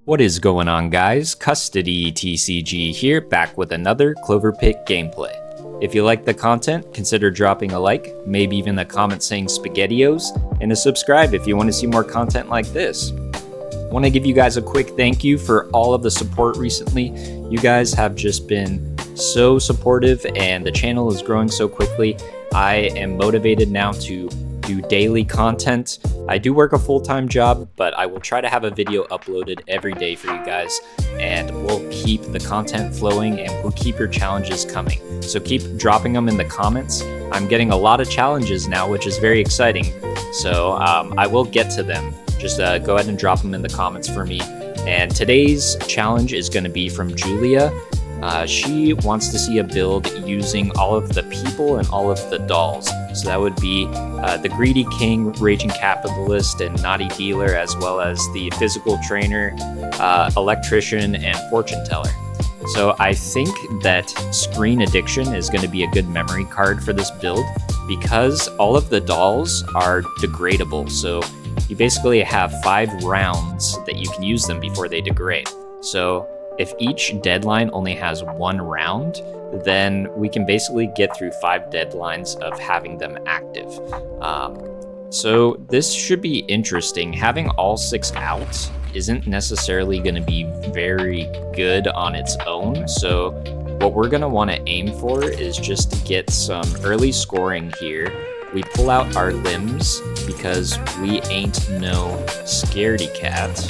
What is going on, guys? Custody TCG here, back with another Clover Pit gameplay. If you like the content, consider dropping a like, maybe even a comment saying SpaghettiOs, and a subscribe if you want to see more content like this. I want to give you guys a quick thank you for all of the support recently. You guys have just been so supportive and the channel is growing so quickly. I am motivated now to do daily content. I do work a full-time job, but I will try to have a video uploaded every day for you guys, and we'll keep the content flowing and we'll keep your challenges coming. So keep dropping them in the comments. I'm getting a lot of challenges now, which is very exciting. So I will get to them. Just go ahead and drop them in the comments for me. And today's challenge is going to be from Julia. She wants to see a build using all of the people and all of the dolls. So that would be the Greedy King, Raging Capitalist, and Naughty Dealer, as well as the Physical Trainer, Electrician, and Fortune Teller. So I think that Screen Addiction is going to be a good memory card for this build because all of the dolls are degradable. So you basically have 5 rounds that you can use them before they degrade. So if each deadline only has 1 round, then we can basically get through 5 deadlines of having them active. So this should be interesting. Having all 6 out isn't necessarily going to be very good on its own. So what we're going to want to aim for is just to get some early scoring here. We pull out our limbs because we ain't no scaredy cat.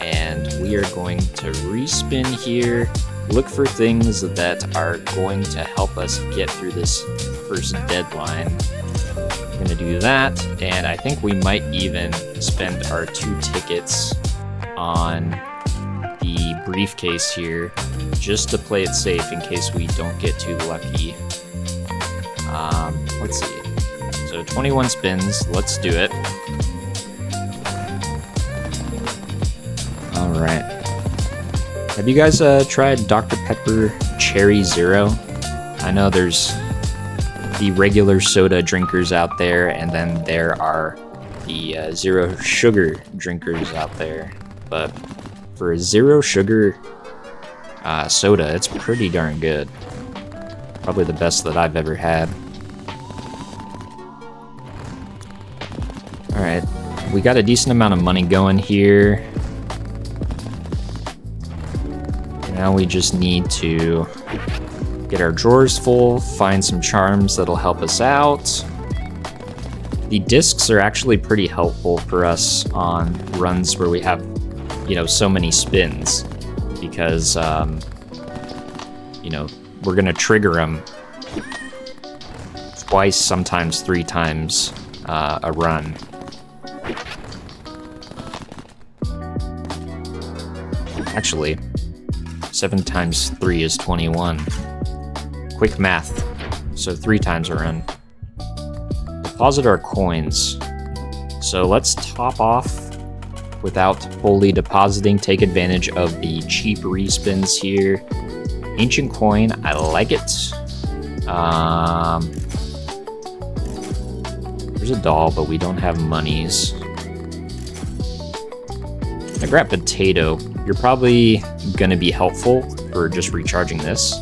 And we are going to respin here, look for things that are going to help us get through this first deadline. We're going to do that, and I think we might even spend our 2 tickets on the briefcase here, just to play it safe in case we don't get too lucky. Let's see. So 21 spins, let's do it. Alright. Have you guys tried Dr. Pepper Cherry Zero? I know there's the regular soda drinkers out there, and then there are the zero sugar drinkers out there. But for a zero sugar soda, it's pretty darn good. Probably the best that I've ever had. Alright, we got a decent amount of money going here. Now we just need to get our drawers full, find some charms that'll help us out. The discs are actually pretty helpful for us on runs where we have, so many spins, because, we're gonna trigger them twice, sometimes 3 times a run. Actually, 7 times 3 is 21. Quick math. So 3 times a run. Deposit our coins. So let's top off without fully depositing. Take advantage of the cheap respins here. Ancient coin, I like it. There's a doll, but we don't have monies. I grab potato. You're probably gonna be helpful for just recharging this.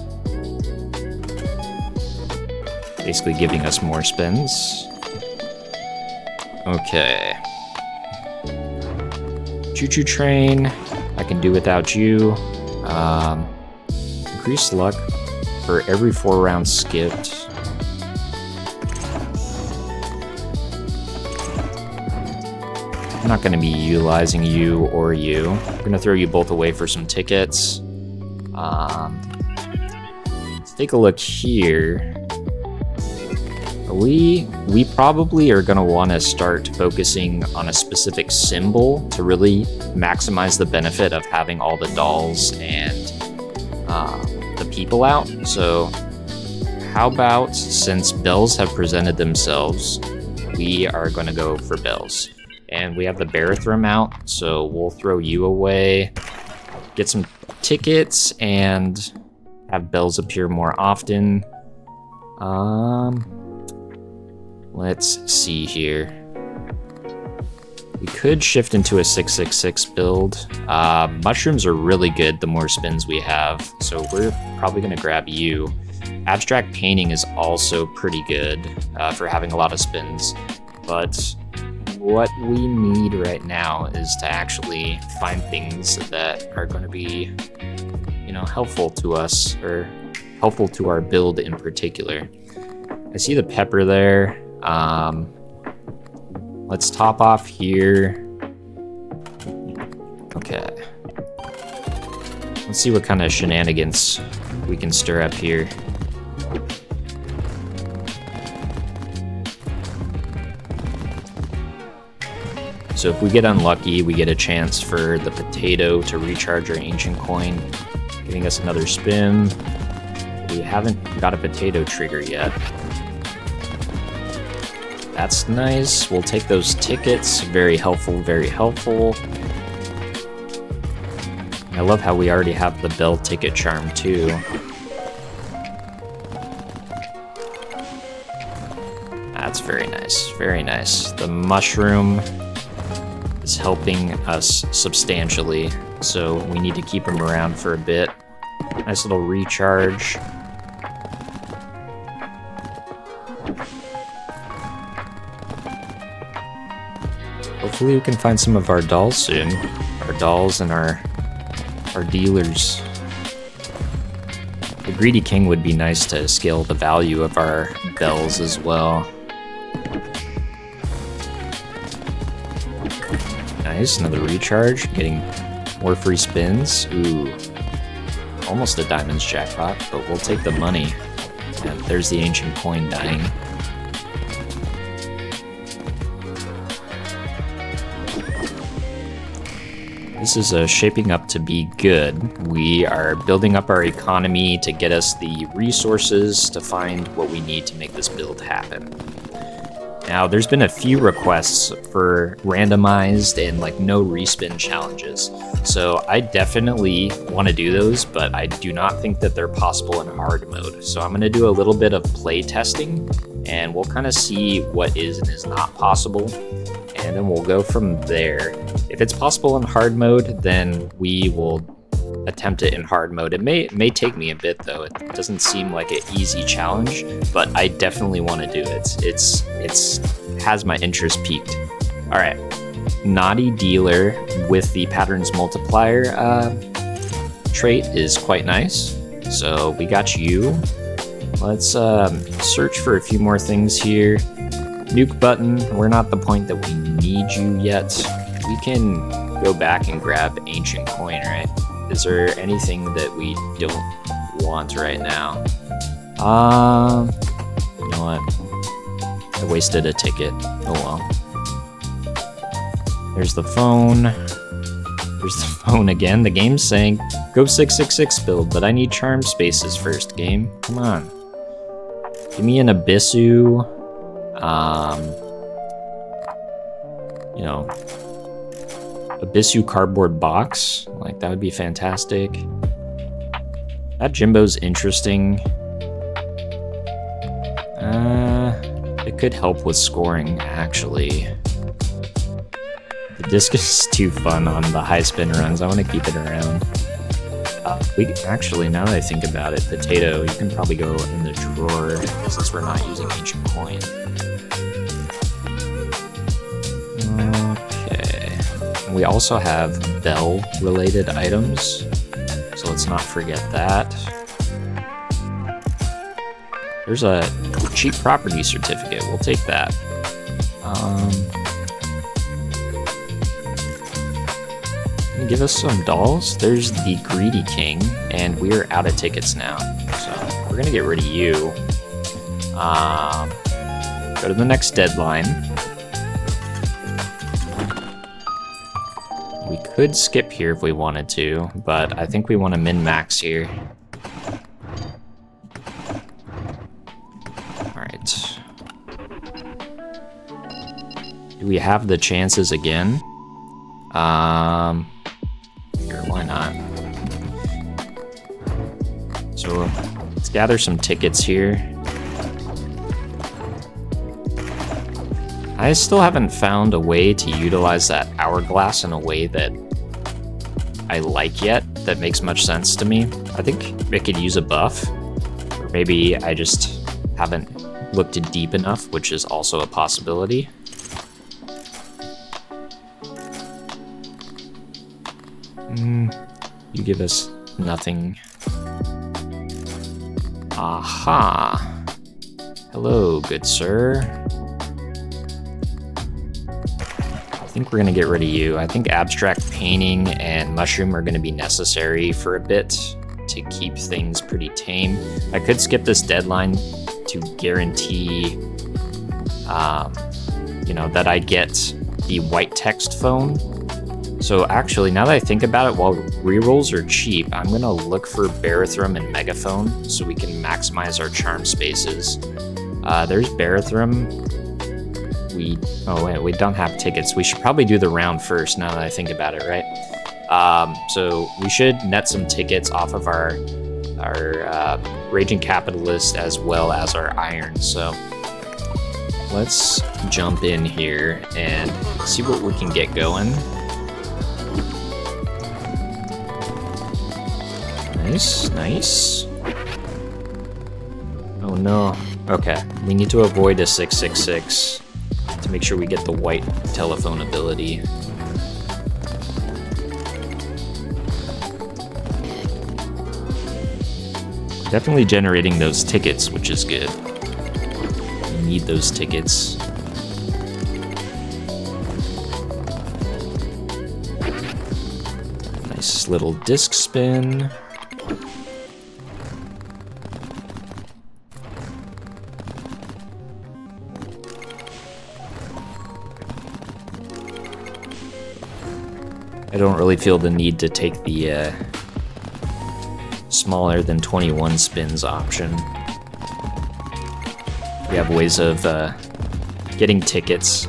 Basically giving us more spins. Okay. Choo-choo train. I can do without you. Increase luck for every 4 rounds skipped. I'm not going to be utilizing you or you. I'm going to throw you both away for some tickets. Let's take a look here. We probably are going to want to start focusing on a specific symbol to really maximize the benefit of having all the dolls and the people out. So how about, since bells have presented themselves, we are going to go for bells. And we have the Barathrum out, so we'll throw you away, get some tickets, and have bells appear more often. Let's see here. We could shift into a 666 build. Mushrooms are really good the more spins we have, so we're probably going to grab you. Abstract painting is also pretty good for having a lot of spins, but what we need right now is to actually find things that are going to be, you know, helpful to us, or helpful to our build in particular. I see the pepper there. Let's top off here. Okay. Let's see what kind of shenanigans we can stir up here. So if we get unlucky, we get a chance for the potato to recharge our ancient coin, giving us another spin. We haven't got a potato trigger yet. That's nice. We'll take those tickets. Very helpful, very helpful. I love how we already have the bell ticket charm too. That's very nice, very nice. The mushroom is helping us substantially, so we need to keep him around for a bit. Nice little recharge. Hopefully we can find some of our dolls soon. Our dolls and our dealers. The Greedy King would be nice to scale the value of our bells as well. Nice, another recharge, getting more free spins. Ooh, almost a diamonds jackpot, but we'll take the money. And there's the ancient coin dying. This is shaping up to be good. We are building up our economy to get us the resources to find what we need to make this build happen. Now, there's been a few requests for randomized and like no respin challenges. So I definitely want to do those, but I do not think that they're possible in hard mode. So I'm going to do a little bit of play testing and we'll kind of see what is and is not possible. And then we'll go from there. If it's possible in hard mode, then we will attempt it in hard mode. It may take me a bit though. It doesn't seem like an easy challenge, but I definitely want to do it. It's has my interest peaked. All right, Naughty Dealer with the Patterns Multiplier trait is quite nice. So we got you. Let's search for a few more things here. Nuke button, we're not the point that we need you yet. We can go back and grab ancient coin, right? Is there anything that we don't want right now? You know what? I wasted a ticket. Oh well. There's the phone. There's the phone again. The game's saying, go 666 build, but I need charm spaces first, game. Come on. Give me an Abyssu. You know, Abyssu cardboard box, like that would be fantastic. That Jimbo's interesting. It could help with scoring, actually. The disc is too fun on the high spin runs. I want to keep it around. We actually, now that I think about it, potato, you can probably go in the drawer since we're not using ancient coin. Okay. We also have bell-related items, so let's not forget that. There's a cheap property certificate. We'll take that. Give us some dolls. There's the Greedy King, and we're out of tickets now. So we're gonna get rid of you. Go to the next deadline. We could skip here if we wanted to, but I think we want to min-max here. Alright. Do we have the chances again? Sure, why not? So let's gather some tickets here. I still haven't found a way to utilize that hourglass in a way that I like yet, that makes much sense to me. I think it could use a buff, or maybe I just haven't looked deep enough, which is also a possibility. You give us nothing. Aha! Hello, good sir. I think we're gonna get rid of you. I think abstract painting and mushroom are gonna be necessary for a bit to keep things pretty tame. I could skip this deadline to guarantee, you know, that I get the white text phone. So actually, now that I think about it, while rerolls are cheap, I'm gonna look for Barathrum and Megaphone so we can maximize our charm spaces. There's Barathrum. Oh wait, we don't have tickets. We should probably do the round first now that I think about it, right? So we should net some tickets off of our Raging Capitalist as well as our Iron. So let's jump in here and see what we can get going. Nice, nice. Oh no. Okay, we need to avoid a 666 to make sure we get the white telephone ability. Definitely generating those tickets, which is good. We need those tickets. Nice little disc spin. I don't really feel the need to take the smaller than 21 spins option. We have ways of getting tickets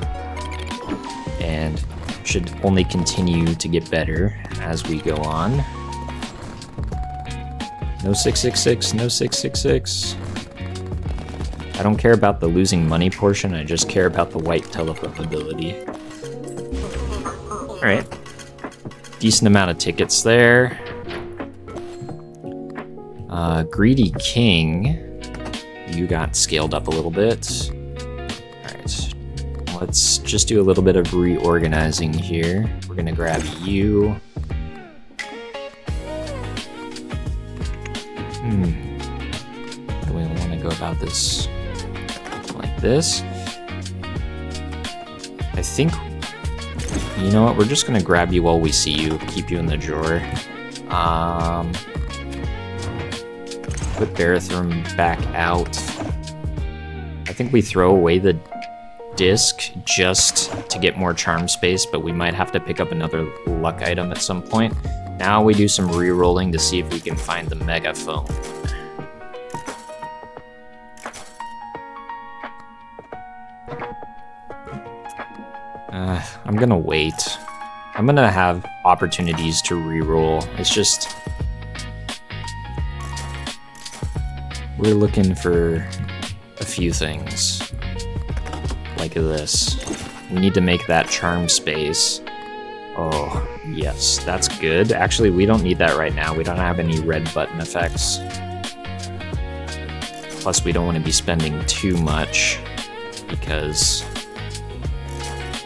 and should only continue to get better as we go on. No 666, no 666. I don't care about the losing money portion, I just care about the white telephone ability. Alright. Decent amount of tickets there. Greedy King, you got scaled up a little bit. Alright, let's just do a little bit of reorganizing here. We're gonna grab you. How do we want to go about this? Like this. I think, you know what, we're just gonna grab you while we see you, keep you in the drawer. Put Barathrum back out. I think we throw away the disc just to get more charm space, but we might have to pick up another luck item at some point. Now we do some re-rolling to see if we can find the Megaphone. I'm gonna wait. I'm gonna have opportunities to re-roll. It's just, we're looking for a few things like this. We need to make that charm space. Oh, yes, that's good. Actually, we don't need that right now. We don't have any red button effects. Plus, we don't want to be spending too much because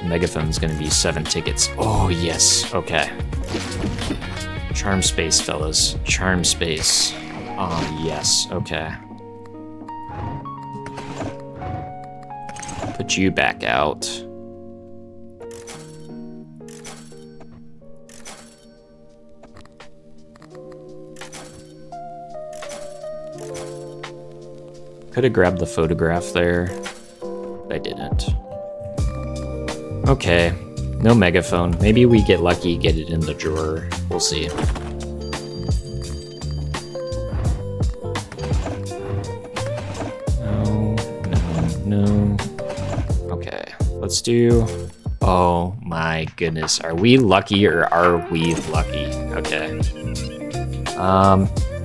Megaphone's going to be 7 tickets. Oh, yes. Okay. Charm space, fellas. Charm space. Oh, yes. Okay. Put you back out. Could have grabbed the photograph there, but I didn't. Okay, no Megaphone. Maybe we get lucky, get it in the drawer. We'll see. No. Okay, let's do... Oh my goodness, are we lucky or are we lucky? Okay.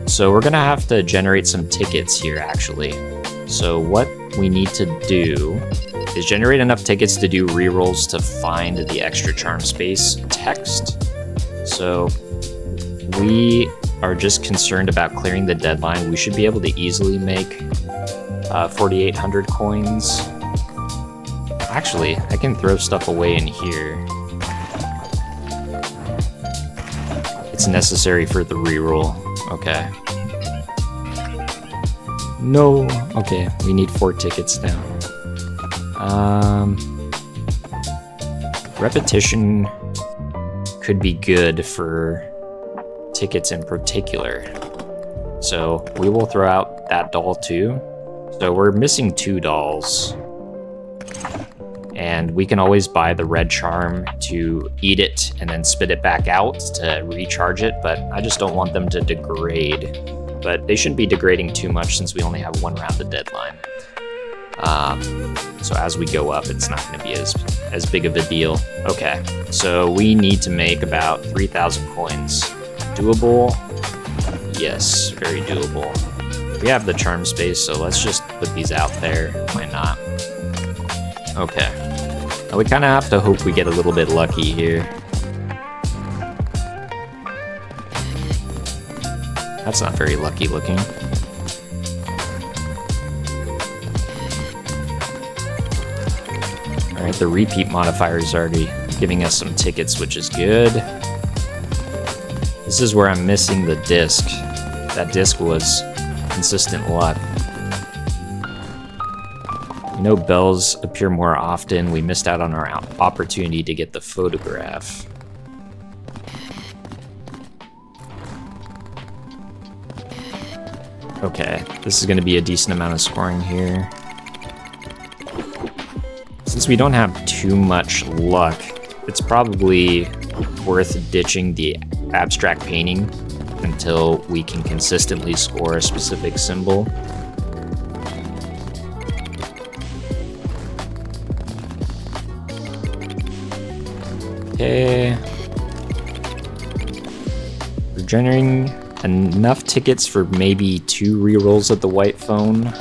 So we're gonna have to generate some tickets here, actually. So what we need to do is generate enough tickets to do rerolls to find the extra charm space text. So we are just concerned about clearing the deadline. We should be able to easily make 4,800 coins. Actually, I can throw stuff away in here. It's necessary for the reroll. Okay. No. Okay, we need 4 tickets now. Repetition could be good for tickets in particular. So we will throw out that doll too. So we're missing 2 dolls. And we can always buy the red charm to eat it and then spit it back out to recharge it, but I just don't want them to degrade. But they shouldn't be degrading too much since we only have 1 round of deadline. So as we go up, it's not going to be as big of a deal. Okay, so we need to make about 3,000 coins. Doable? Yes, very doable. We have the charm space, so let's just put these out there. Why not? Okay. Now we kind of have to hope we get a little bit lucky here. That's not very lucky looking. Alright, the repeat modifier is already giving us some tickets, which is good. This is where I'm missing the disc. That disc was consistent luck. You know, bells appear more often. We missed out on our opportunity to get the photograph. Okay, this is going to be a decent amount of scoring here. Since we don't have too much luck, it's probably worth ditching the abstract painting until we can consistently score a specific symbol. Okay. We're generating enough tickets for maybe 2 rerolls of the white phone.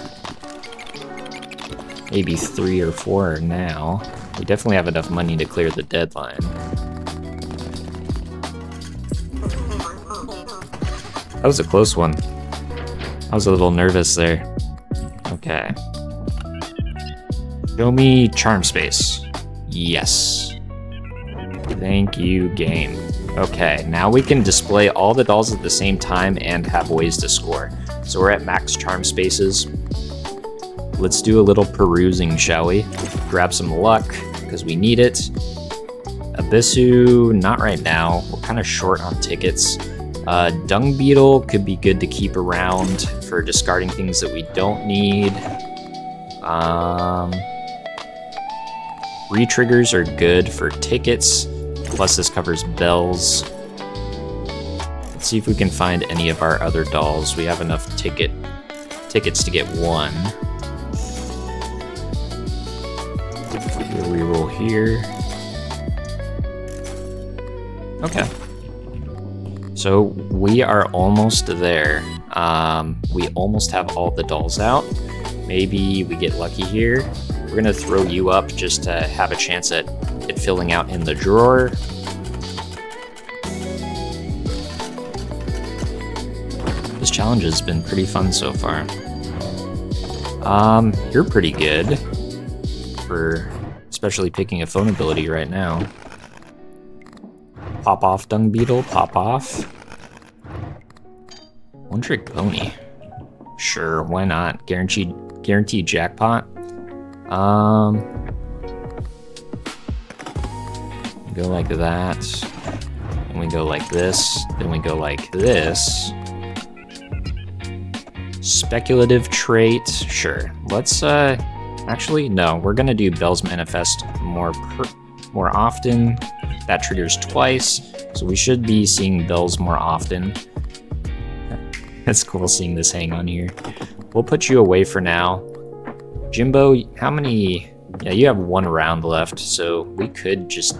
Maybe 3 or 4 now. We definitely have enough money to clear the deadline. That was a close one. I was a little nervous there. Okay. Show me charm space. Yes. Thank you, game. Okay, now we can display all the dolls at the same time and have ways to score. So we're at max charm spaces. Let's do a little perusing, shall we? Grab some luck, because we need it. Abyssu, not right now. We're kind of short on tickets. Dung Beetle could be good to keep around for discarding things that we don't need. Retriggers are good for tickets. Plus this covers bells. Let's see if we can find any of our other dolls. We have enough tickets to get 1. Reroll here. Okay. So we are almost there. We almost have all the dolls out. Maybe we get lucky here. We're gonna throw you up just to have a chance at it filling out in the drawer. This challenge has been pretty fun so far. You're pretty good for especially picking a phone ability right now. Pop off, Dung Beetle, pop off. One Trick Pony. Sure, why not? Guaranteed jackpot. Go like that. And we go like this. Then we go like this. Speculative trait. Sure. Let's actually no, we're gonna do Bell's Manifest more often. That triggers twice, so we should be seeing bells more often. That's cool seeing this hang on here. We'll put you away for now. Jimbo, how many? Yeah, you have 1 round left, so we could just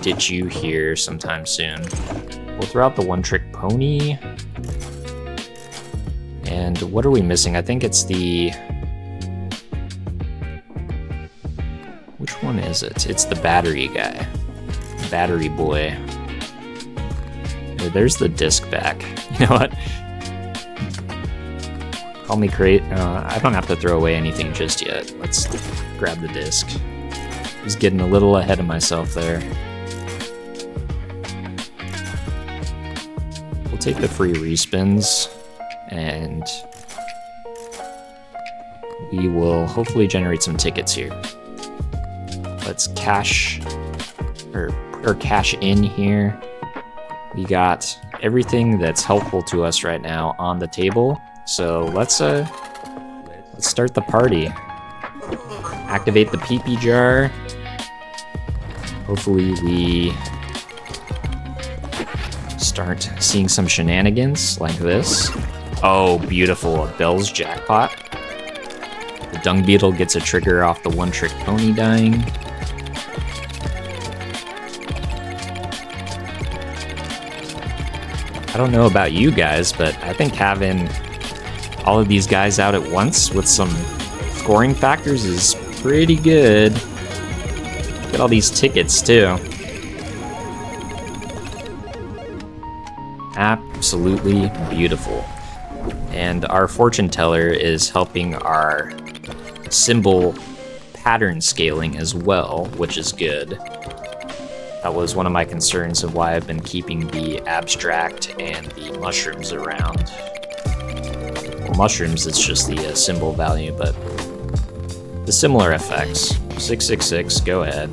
ditch you here sometime soon. We'll throw out the One Trick Pony. And what are we missing? I think it's the one is it? It's the battery guy. Battery boy. Oh, there's the disc back. You know what? Call me crate. I don't have to throw away anything just yet. Let's grab the disc. I was getting a little ahead of myself there. We'll take the free respins, and we will hopefully generate some tickets here. Let's cash or cash in here. We got everything that's helpful to us right now on the table. So let's start the party. Activate the pee-pee jar. Hopefully we start seeing some shenanigans like this. Oh, beautiful, a Bell's jackpot. The dung beetle gets a trigger off the one-trick pony dying. I don't know about you guys, but I think having all of these guys out at once with some scoring factors is pretty good. Get all these tickets too. Absolutely beautiful. And our fortune teller is helping our symbol pattern scaling as well, which is good. That was one of my concerns of why I've been keeping the abstract and the mushrooms around. Well, mushrooms, it's just the symbol value, but the similar effects. 666, go ahead.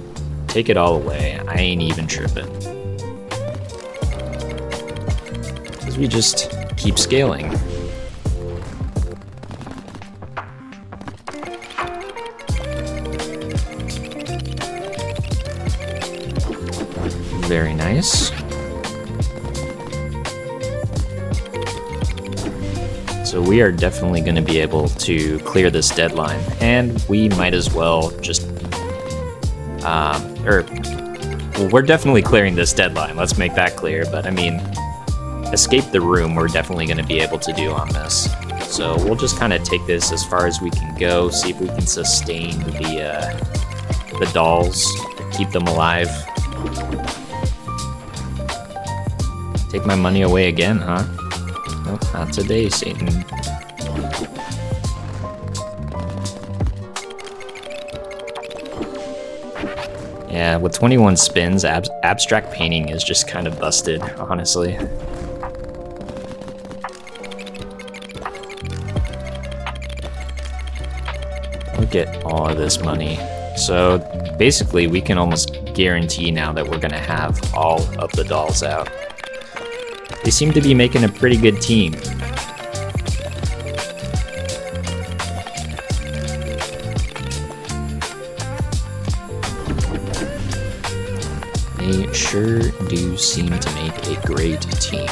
Take it all away. I ain't even tripping. Because we just keep scaling. Very nice. So we are definitely going to be able to clear this deadline, and we might as well just, well, we're definitely clearing this deadline, let's make that clear, but I mean, escape the room we're definitely going to be able to do on this. So we'll just kind of take this as far as we can go, see if we can sustain the dolls, keep them alive. Take my money away again, huh? Nope, not today, Satan. Yeah, with 21 spins, abstract painting is just kind of busted, honestly. Look at all of this money. So basically, we can almost guarantee now that we're gonna have all of the dolls out. They seem to be making a pretty good team. They sure do seem to make a great team.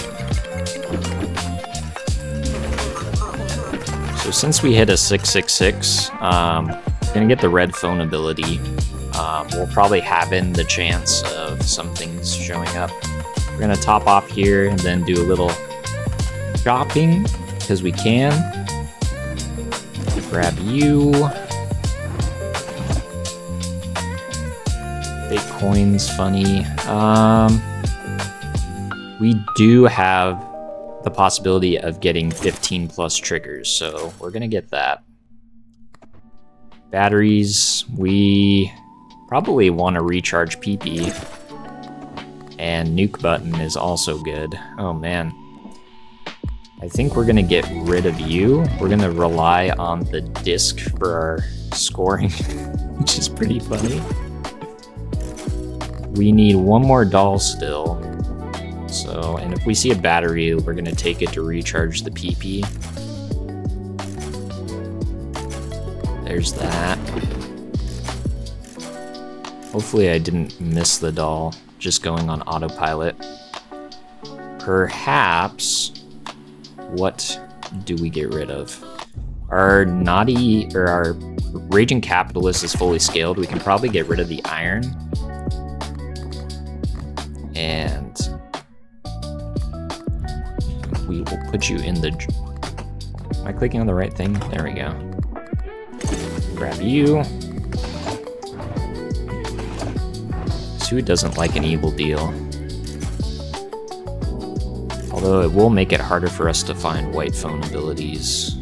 So since we hit a 666, gonna get the red phone ability. We'll probably have in the chance of some things showing up. We're gonna top off here and then do a little shopping because we can. Grab you. Fake coins, funny. We do have the possibility of getting 15 plus triggers, so we're gonna get that. Batteries, we probably want to recharge PP. And nuke button is also good. Oh man. I think we're gonna get rid of you. We're gonna rely on the disc for our scoring, which is pretty funny. We need one more doll still. So, and if we see a battery, we're gonna take it to recharge the PP. There's that. Hopefully I didn't miss the doll. Just going on autopilot. Perhaps, what do we get rid of? Our our Raging Capitalist is fully scaled. We can probably get rid of the iron. And we will put you in the... Am I clicking on the right thing? There we go. Grab you. Who doesn't like an evil deal? Although it will make it harder for us to find white phone abilities.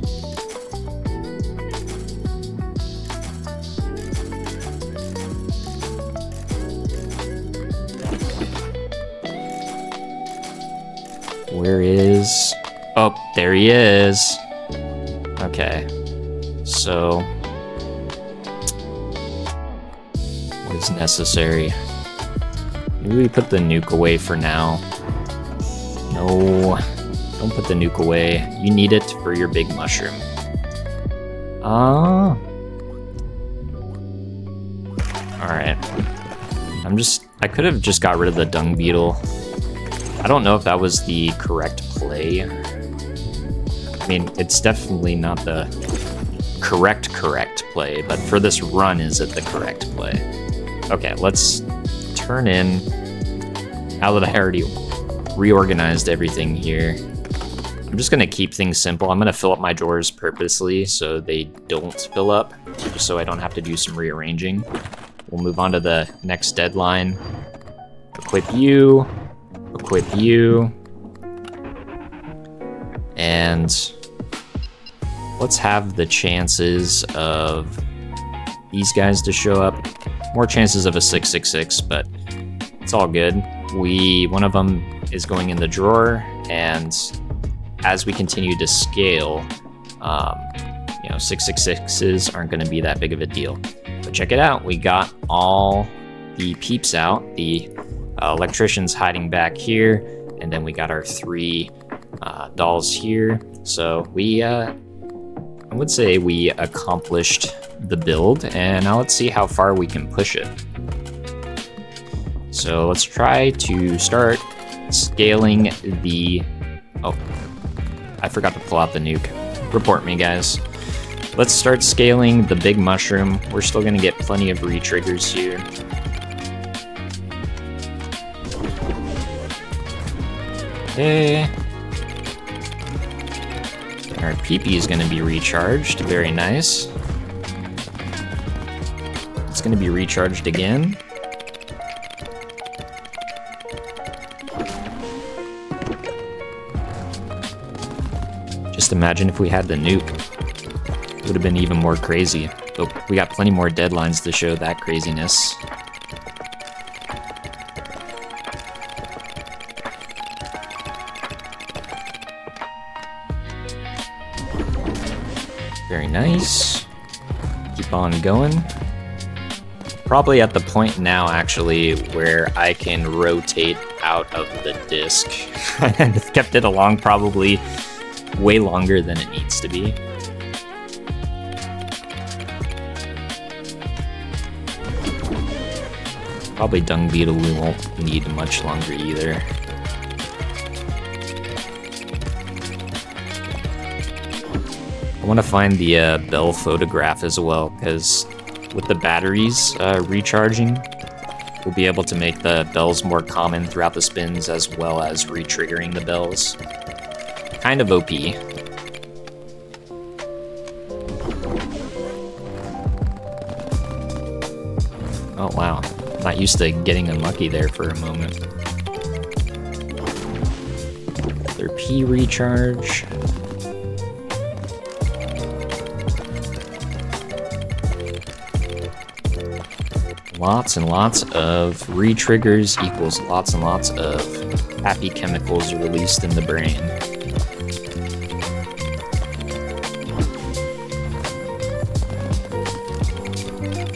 Where is... Oh, there he is. Okay. So... what is necessary? Maybe we put the nuke away for now. No, don't put the nuke away. You need it for your big mushroom. Alright. I could have just got rid of the dung beetle. I don't know if that was the correct play. I mean, it's definitely not the correct play, but for this run, is it the correct play? Okay, let's turn in, now that I already reorganized everything here, I'm just gonna keep things simple. I'm gonna fill up my drawers purposely so they don't fill up, just so I don't have to do some rearranging. We'll move on to the next deadline. Equip you, and let's have the chances of these guys to show up. More chances of a 666, but it's all good. One of them is going in the drawer, and as we continue to scale, 666s aren't going to be that big of a deal. But check it out, we got all the peeps out. The electrician's hiding back here, and then we got our 3 dolls here. So I would say we accomplished the build, and now let's see how far we can push it. So let's try to start scaling the... Oh, I forgot to pull out the nuke. Report me, guys. Let's start scaling the big mushroom. We're still gonna get plenty of re-triggers here. Okay. Our PP is gonna be recharged. Very nice. It's gonna be recharged again. Just imagine if we had the nuke. It would have been even more crazy. But we got plenty more deadlines to show that craziness. Very nice. Keep on going. Probably at the point now, actually, where I can rotate out of the disc. And I've kept it along probably way longer than it needs to be. Probably dung beetle we won't need much longer either. I want to find the bell photograph as well, because with the batteries recharging, we'll be able to make the bells more common throughout the spins, as well as re-triggering the bells. Kind of OP. Oh wow, not used to getting unlucky there for a moment. Their P recharge. Lots and lots of re-triggers equals lots and lots of happy chemicals released in the brain.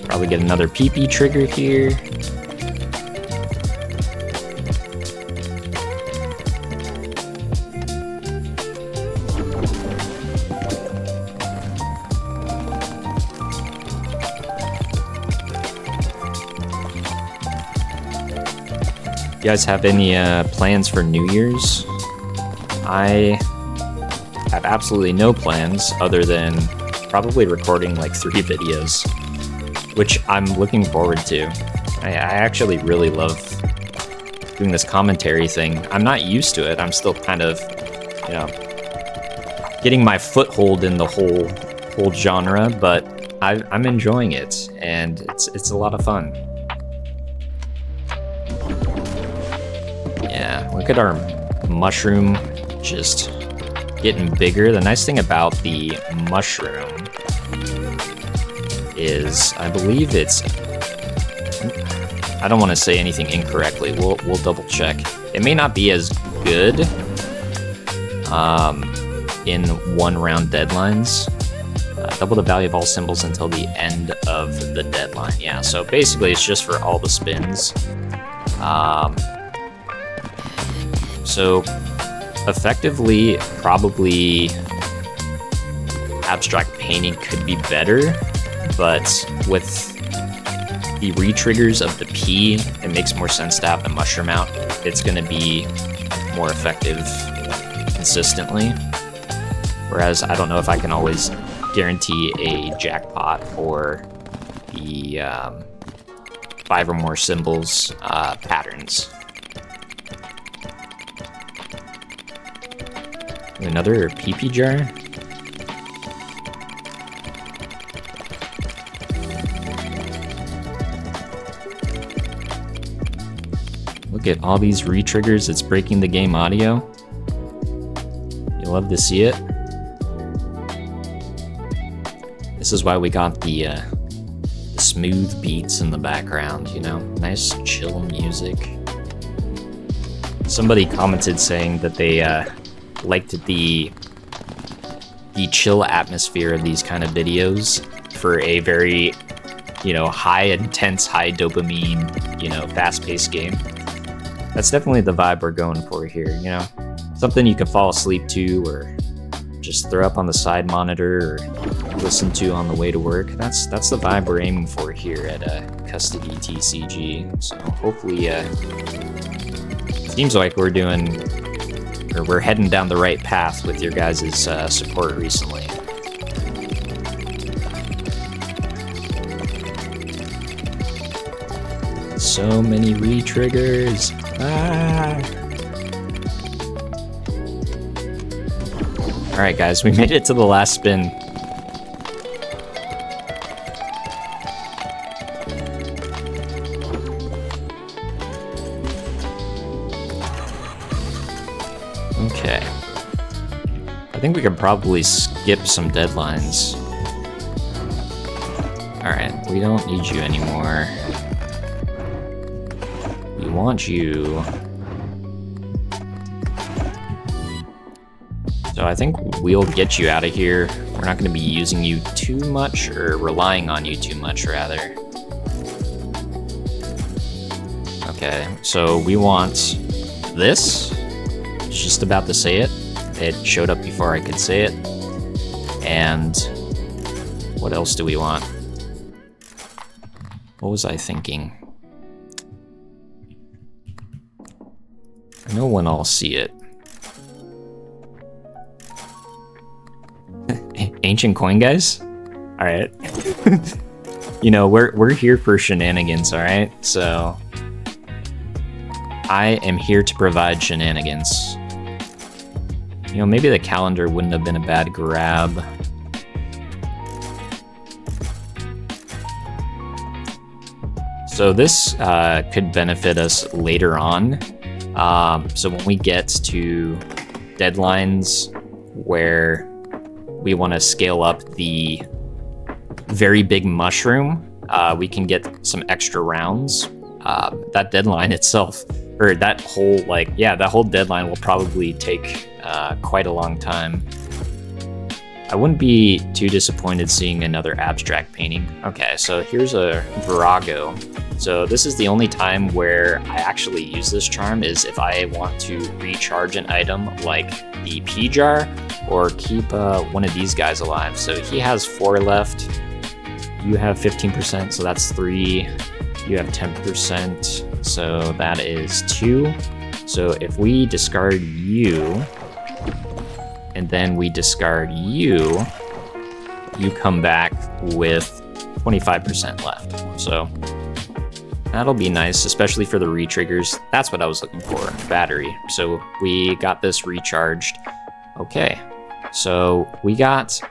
Probably get another PP trigger here. You guys have any plans for New Year's? I have absolutely no plans other than probably recording like 3 videos, which I'm looking forward to. I actually really love doing this commentary thing. I'm not used to it. I'm still kind of, getting my foothold in the whole genre, but I'm enjoying it, and it's a lot of fun. Look at our mushroom just getting bigger. The nice thing about the mushroom is, I believe it's, I don't want to say anything incorrectly. We'll double check. It may not be as good in 1 round deadlines. Double the value of all symbols until the end of the deadline. Yeah, so basically it's just for all the spins. So effectively, probably abstract painting could be better, but with the re-triggers of the P, it makes more sense to have the mushroom out. It's going to be more effective consistently. Whereas I don't know if I can always guarantee a jackpot or the 5 or more symbols patterns. Another PP jar. Look at all these re-triggers. It's breaking the game audio. You love to see it. This is why we got the smooth beats in the background, you know? Nice chill music. Somebody commented saying that they liked the chill atmosphere of these kind of videos for a very, you know, high intense, high dopamine, you know, fast-paced game. That's definitely the vibe we're going for here, you know? Something you can fall asleep to or just throw up on the side monitor or listen to on the way to work. That's the vibe we're aiming for here at Custody TCG. So hopefully, seems like we're heading down the right path with your guys' support recently. So many re-triggers. Alright guys, we made it to the last spin. Okay. I think we could probably skip some deadlines. Alright, we don't need you anymore. We want you. So I think we'll get you out of here. We're not going to be using you too much, or relying on you too much, rather. Okay, so we want this. Just about to say it. It showed up before I could say it. And what else do we want? What was I thinking? I know when I'll see it. Ancient coin, guys? Alright. You know, we're here for shenanigans, alright? So I am here to provide shenanigans. You know, maybe the calendar wouldn't have been a bad grab. So this could benefit us later on. So when we get to deadlines where we want to scale up the very big mushroom, we can get some extra rounds. That deadline itself, or that whole, that whole deadline will probably take quite a long time. I wouldn't be too disappointed seeing another abstract painting. Okay, so here's a Virago. So this is the only time where I actually use this charm, is if I want to recharge an item like the P jar, or keep one of these guys alive. So he has 4 left. You have 15%, so that's 3. You have 10%, so that is 2. So if we discard you, and then we discard you, you come back with 25% left. So that'll be nice, especially for the re-triggers. That's what I was looking for, battery. So we got this recharged. Okay, so we got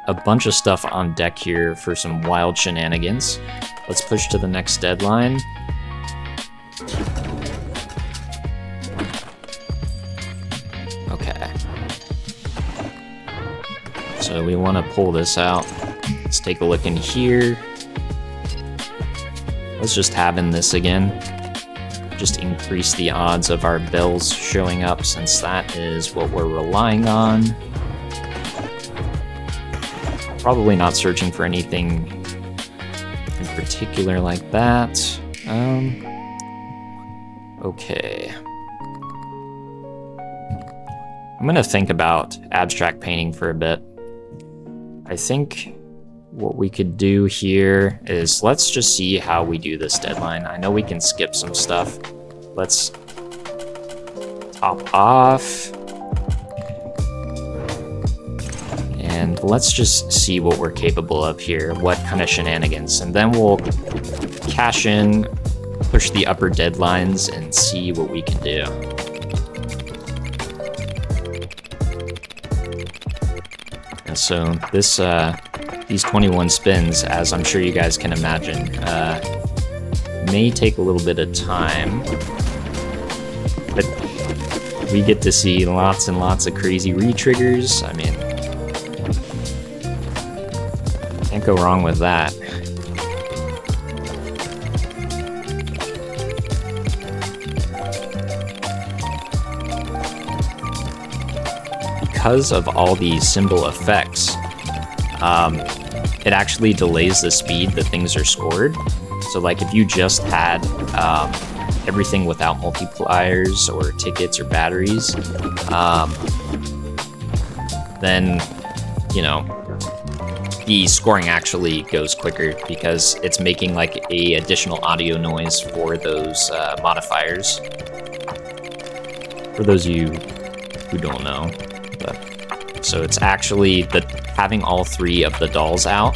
a bunch of stuff on deck here for some wild shenanigans. Let's push to the next deadline. So we want to pull this out. Let's take a look in here. Let's just tab in this again. Just increase the odds of our bells showing up, since that is what we're relying on. Probably not searching for anything in particular like that. Okay. I'm gonna think about abstract painting for a bit. I think what we could do here is, let's just see how we do this deadline. I know we can skip some stuff. Let's top off. And let's just see what we're capable of here, what kind of shenanigans. And then we'll cash in, push the upper deadlines, and see what we can do. And so this, these 21 spins, as I'm sure you guys can imagine, may take a little bit of time, but we get to see lots and lots of crazy re-triggers. I mean, can't go wrong with that. Because of all these symbol effects, it actually delays the speed that things are scored. So like if you just had everything without multipliers or tickets or batteries, then, you know, the scoring actually goes quicker because it's making like a additional audio noise for those modifiers. For those of you who don't know. So it's actually having all three of the dolls out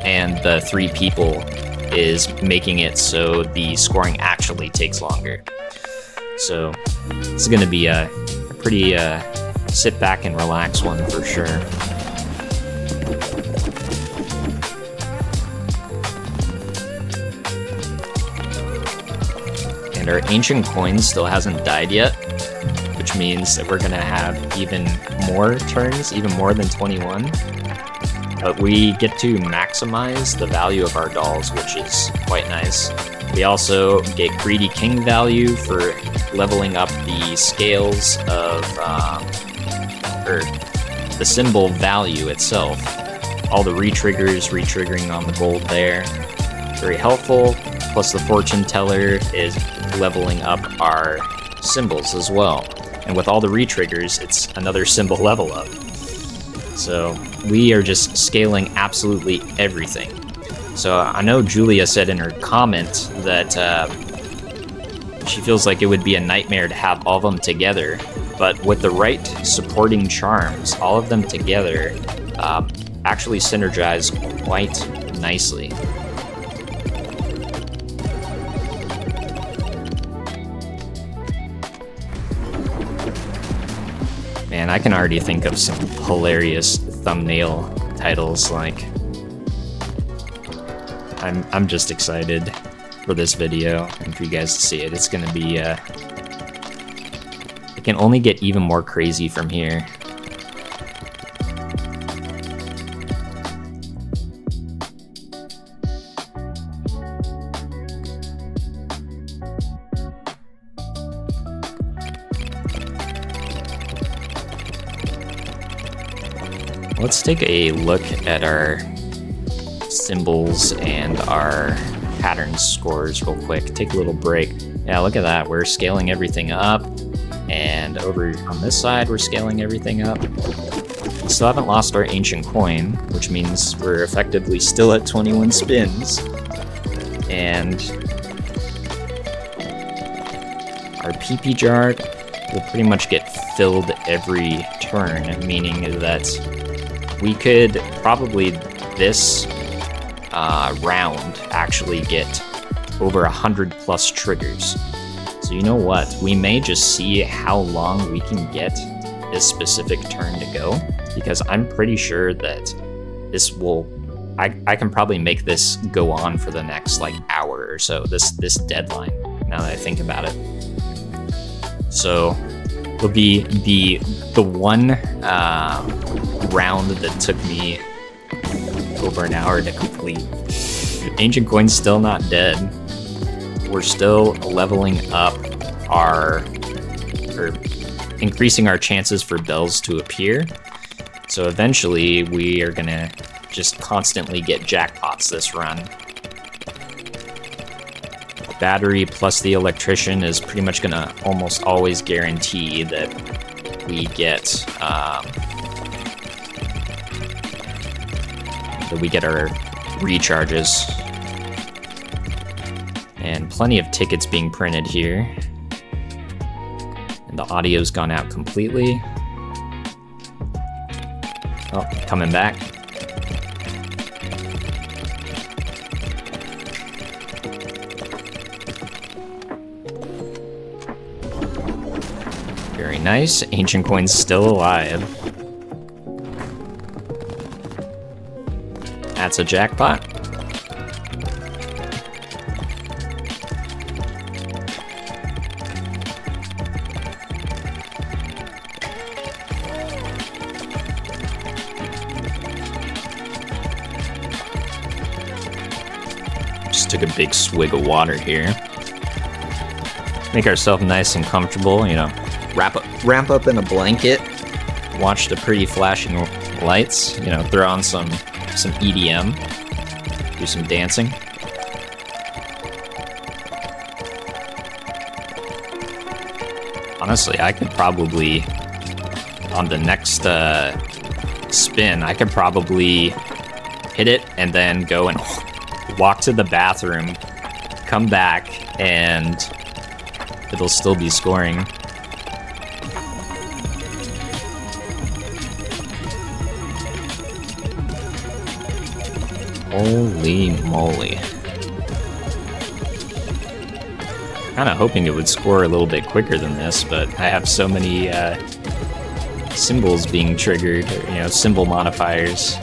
and the 3 people is making it so the scoring actually takes longer. So it's going to be a pretty sit back and relax one for sure. And our ancient coin still hasn't died yet, which means that we're gonna have even more turns, even more than 21. But we get to maximize the value of our dolls, which is quite nice. We also get Greedy King value for leveling up the scales of, or the symbol value itself. All the re-triggering on the gold there. Very helpful. Plus the fortune teller is leveling up our symbols as well. And with all the re-triggers, it's another symbol level up. So we are just scaling absolutely everything. So I know Julia said in her comment that she feels like it would be a nightmare to have all of them together, but with the right supporting charms, all of them together actually synergize quite nicely. Man, I can already think of some hilarious thumbnail titles. Like, I'm just excited for this video and for you guys to see it. It's gonna be, it can only get even more crazy from here. Let's take a look at our symbols and our pattern scores real quick. Take a little break. Yeah, look at that. We're scaling everything up. And over on this side, we're scaling everything up. We still haven't lost our ancient coin, which means we're effectively still at 21 spins. And our PP jar will pretty much get filled every turn, meaning that we could probably this round actually get over 100 plus triggers. So you know what? We may just see how long we can get this specific turn to go, because I'm pretty sure that this will, I can probably make this go on for the next like hour or so, this deadline, now that I think about it. So will be the one round that took me over an hour to complete. Ancient Coin's still not dead. We're still leveling up or increasing our chances for bells to appear. So eventually we are gonna just constantly get jackpots this run. The battery plus the electrician is pretty much gonna almost always guarantee that we get our recharges. And plenty of tickets being printed here. And the audio's gone out completely. Oh, coming back. Very nice. Ancient Coin's still alive. That's a jackpot. Just took a big swig of water here. Make ourselves nice and comfortable, you know. Wrap up in a blanket. Watch the pretty flashing lights. You know, throw on some EDM. Do some dancing. Honestly, I could probably, on the next spin, I could probably hit it and then go and walk to the bathroom, come back, and it'll still be scoring. Holy moly. Kinda hoping it would score a little bit quicker than this, but I have so many symbols being triggered, you know, symbol modifiers.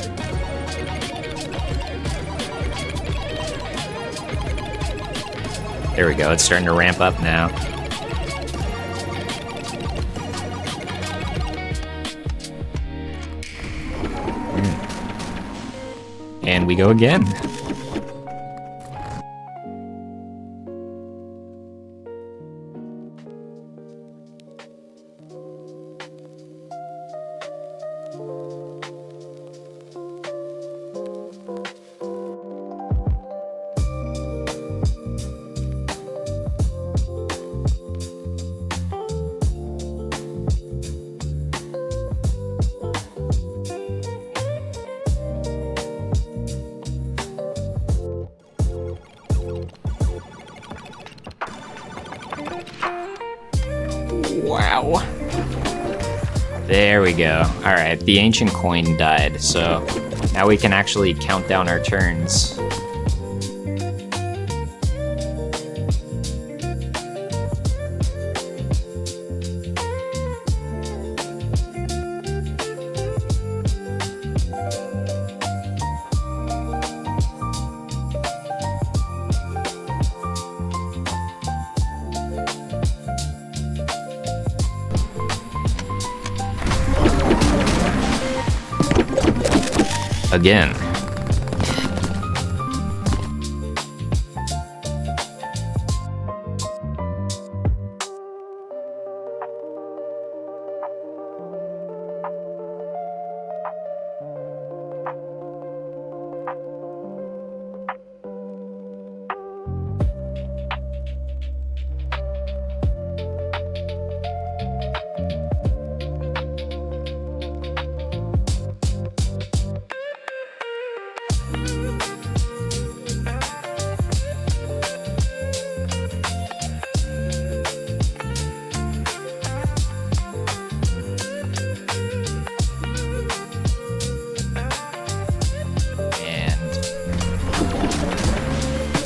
There we go, it's starting to ramp up now. And we go again. Wow. There we go. Alright, the ancient coin died, so now we can actually count down our turns. Again.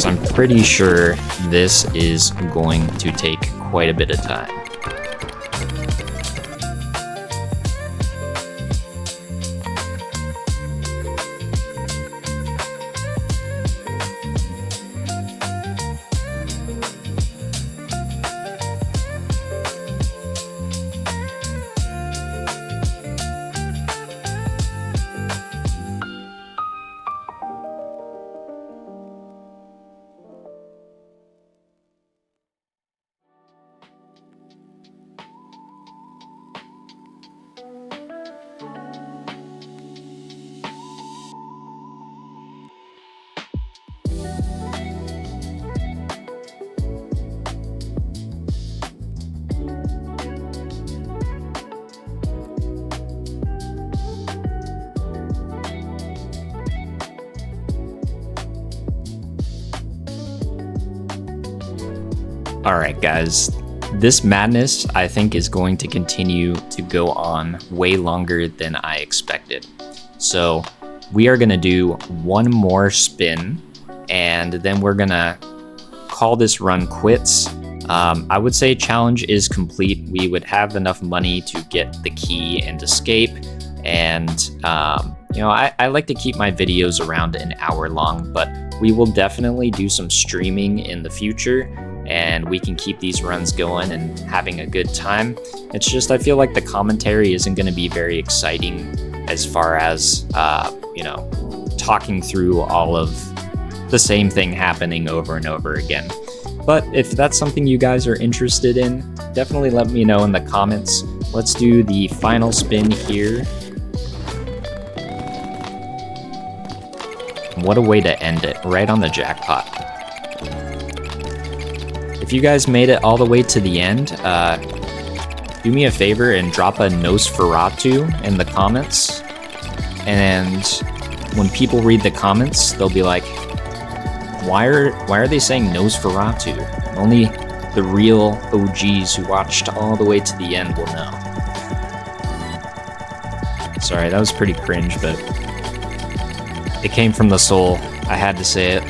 I'm pretty sure this is going to take quite a bit of time. Alright guys, this madness I think is going to continue to go on way longer than I expected. So we are going to do one more spin and then we're going to call this run quits. I would say challenge is complete. We would have enough money to get the key and escape. And, you know, I like to keep my videos around an hour long, but we will definitely do some streaming in the future and we can keep these runs going and having a good time. It's just, I feel like the commentary isn't going to be very exciting as far as, you know, talking through all of the same thing happening over and over again. But if that's something you guys are interested in, definitely let me know in the comments. Let's do the final spin here. What a way to end it, right on the jackpot. If you guys made it all the way to the end, do me a favor and drop a Nosferatu in the comments. And when people read the comments, they'll be like, why are they saying Nosferatu? Only the real OGs who watched all the way to the end will know. Sorry, that was pretty cringe, but it came from the soul. I had to say it.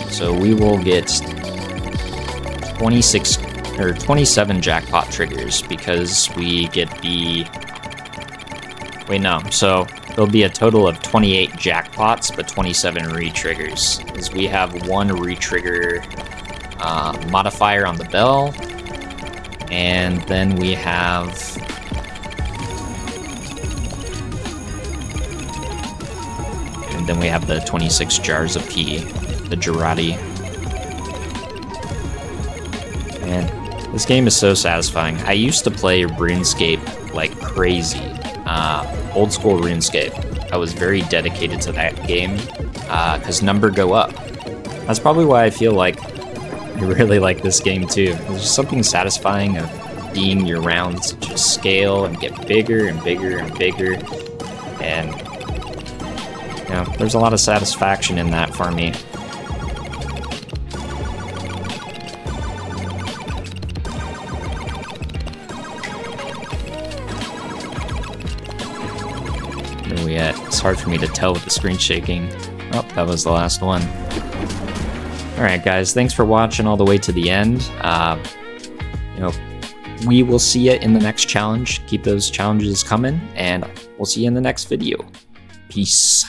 So we will get 26 or 27 jackpot triggers because we get the... Wait, no. So there'll be a total of 28 jackpots, but 27 re-triggers. Because we have one re-trigger modifier on the bell. And then we have... And then we have the 26 jars of pee. The Girardi. Man, this game is so satisfying. I used to play RuneScape like crazy. Old school RuneScape. I was very dedicated to that game because number go up. That's probably why I feel like I really like this game too. There's just something satisfying of seeing your rounds just scale and get bigger and bigger and bigger. And you know, there's a lot of satisfaction in that for me. Where are we at? It's hard for me to tell with the screen shaking. Oh, that was the last one. Alright guys, thanks for watching all the way to the end. You know, we will see you in the next challenge. Keep those challenges coming, and we'll see you in the next video. Peace.